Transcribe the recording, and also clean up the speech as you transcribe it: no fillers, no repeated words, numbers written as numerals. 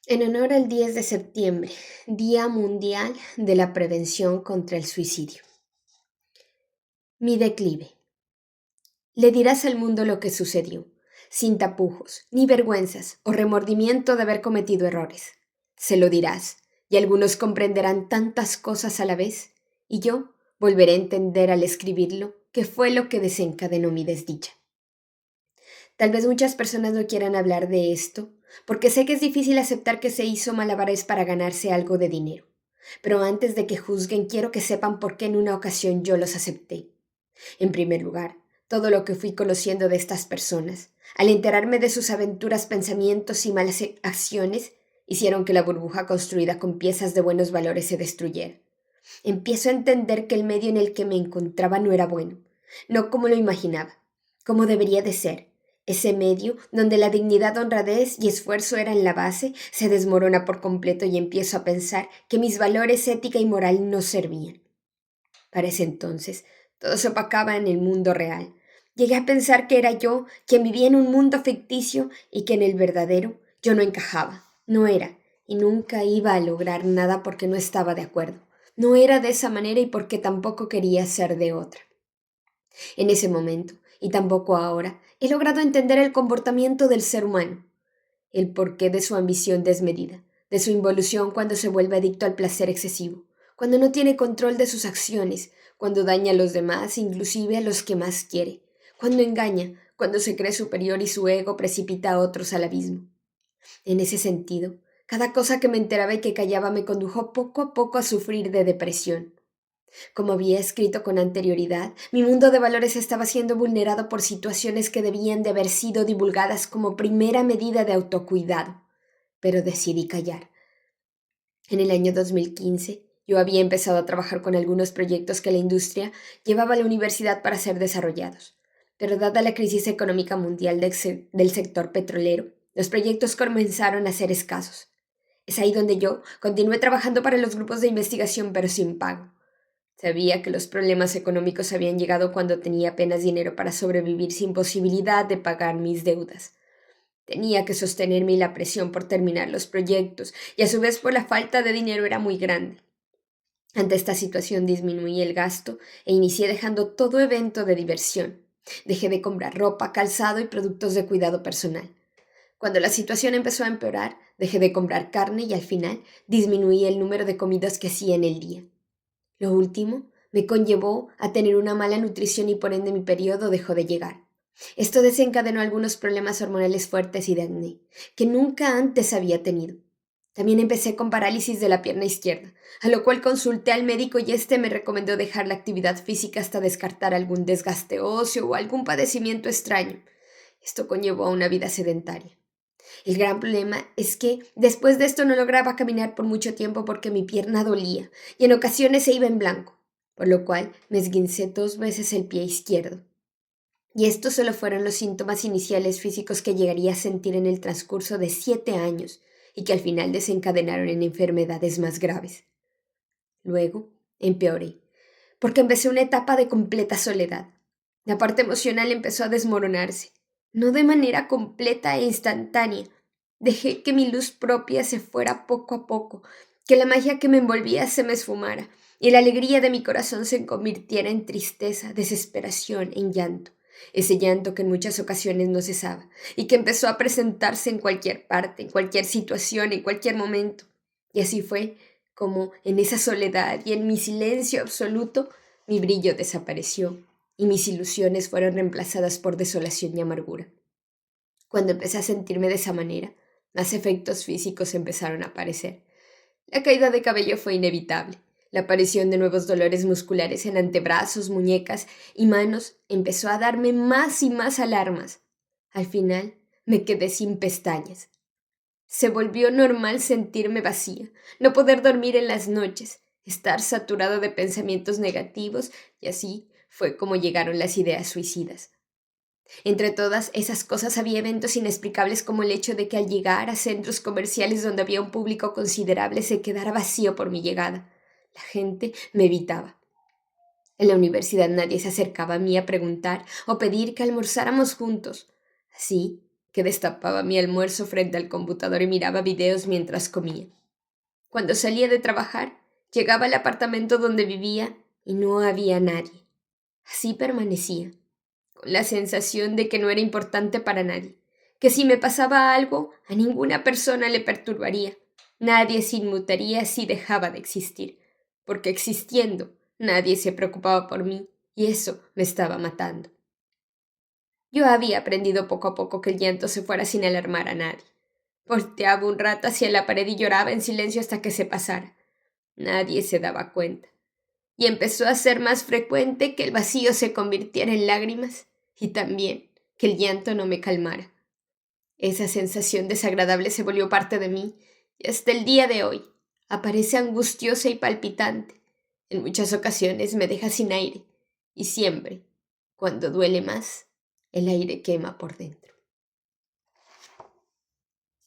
En honor al 10 de septiembre, Día Mundial de la Prevención contra el Suicidio. Mi declive. Le dirás al mundo lo que sucedió, sin tapujos, ni vergüenzas o remordimiento de haber cometido errores. Se lo dirás, y algunos comprenderán tantas cosas a la vez, y yo volveré a entender al escribirlo qué fue lo que desencadenó mi desdicha. Tal vez muchas personas no quieran hablar de esto, porque sé que es difícil aceptar que se hizo malabares para ganarse algo de dinero. Pero antes de que juzguen, quiero que sepan por qué en una ocasión yo los acepté. En primer lugar, todo lo que fui conociendo de estas personas, al enterarme de sus aventuras, pensamientos y malas acciones, hicieron que la burbuja construida con piezas de buenos valores se destruyera. Empiezo a entender que el medio en el que me encontraba no era bueno, no como lo imaginaba, como debería de ser. Ese medio, donde la dignidad, honradez y esfuerzo eran la base, se desmorona por completo y empiezo a pensar que mis valores ética y moral no servían. Para ese entonces, todo se opacaba en el mundo real. Llegué a pensar que era yo quien vivía en un mundo ficticio y que en el verdadero yo no encajaba, no era, y nunca iba a lograr nada porque no estaba de acuerdo. No era de esa manera y porque tampoco quería ser de otra. En ese momento, y tampoco ahora, he logrado entender el comportamiento del ser humano, el porqué de su ambición desmedida, de su involución cuando se vuelve adicto al placer excesivo, cuando no tiene control de sus acciones, cuando daña a los demás, inclusive a los que más quiere, cuando engaña, cuando se cree superior y su ego precipita a otros al abismo. En ese sentido, cada cosa que me enteraba y que callaba me condujo poco a poco a sufrir de depresión. Como había escrito con anterioridad, mi mundo de valores estaba siendo vulnerado por situaciones que debían de haber sido divulgadas como primera medida de autocuidado, pero decidí callar. En el año 2015, yo había empezado a trabajar con algunos proyectos que la industria llevaba a la universidad para ser desarrollados, pero dada la crisis económica mundial del sector petrolero, los proyectos comenzaron a ser escasos. Es ahí donde yo continué trabajando para los grupos de investigación, pero sin pago. Sabía que los problemas económicos habían llegado cuando tenía apenas dinero para sobrevivir sin posibilidad de pagar mis deudas. Tenía que sostenerme y la presión por terminar los proyectos, y a su vez por la falta de dinero era muy grande. Ante esta situación disminuí el gasto e inicié dejando todo evento de diversión. Dejé de comprar ropa, calzado y productos de cuidado personal. Cuando la situación empezó a empeorar, dejé de comprar carne y al final disminuí el número de comidas que hacía en el día. Lo último me conllevó a tener una mala nutrición y por ende mi periodo dejó de llegar. Esto desencadenó algunos problemas hormonales fuertes y de acné, que nunca antes había tenido. También empecé con parálisis de la pierna izquierda, a lo cual consulté al médico y este me recomendó dejar la actividad física hasta descartar algún desgaste óseo o algún padecimiento extraño. Esto conllevó a una vida sedentaria. El gran problema es que después de esto no lograba caminar por mucho tiempo porque mi pierna dolía y en ocasiones se iba en blanco, por lo cual me esguincé 2 veces el pie izquierdo. Y estos solo fueron los síntomas iniciales físicos que llegaría a sentir en el transcurso de 7 años y que al final desencadenaron en enfermedades más graves. Luego empeoré, porque empecé una etapa de completa soledad. La parte emocional empezó a desmoronarse, no de manera completa e instantánea. Dejé que mi luz propia se fuera poco a poco, que la magia que me envolvía se me esfumara, y la alegría de mi corazón se convirtiera en tristeza, desesperación, en llanto. Ese llanto que en muchas ocasiones no cesaba, y que empezó a presentarse en cualquier parte, en cualquier situación, en cualquier momento. Y así fue como en esa soledad y en mi silencio absoluto, mi brillo desapareció y mis ilusiones fueron reemplazadas por desolación y amargura. Cuando empecé a sentirme de esa manera, más efectos físicos empezaron a aparecer. La caída de cabello fue inevitable. La aparición de nuevos dolores musculares en antebrazos, muñecas y manos empezó a darme más y más alarmas. Al final me quedé sin pestañas. Se volvió normal sentirme vacía, no poder dormir en las noches, estar saturado de pensamientos negativos, y así fue como llegaron las ideas suicidas. Entre todas esas cosas había eventos inexplicables como el hecho de que al llegar a centros comerciales donde había un público considerable se quedara vacío por mi llegada. La gente me evitaba. En la universidad nadie se acercaba a mí a preguntar o pedir que almorzáramos juntos. Así que destapaba mi almuerzo frente al computador y miraba videos mientras comía. Cuando salía de trabajar, llegaba al apartamento donde vivía y no había nadie. Así permanecía, con la sensación de que no era importante para nadie, que si me pasaba algo, a ninguna persona le perturbaría. Nadie se inmutaría si dejaba de existir, porque existiendo, nadie se preocupaba por mí, y eso me estaba matando. Yo había aprendido poco a poco que el llanto se fuera sin alarmar a nadie. Volteaba un rato hacia la pared y lloraba en silencio hasta que se pasara. Nadie se daba cuenta. Y empezó a ser más frecuente que el vacío se convirtiera en lágrimas y también que el llanto no me calmara. Esa sensación desagradable se volvió parte de mí y hasta el día de hoy aparece angustiosa y palpitante. En muchas ocasiones me deja sin aire y siempre, cuando duele más, el aire quema por dentro.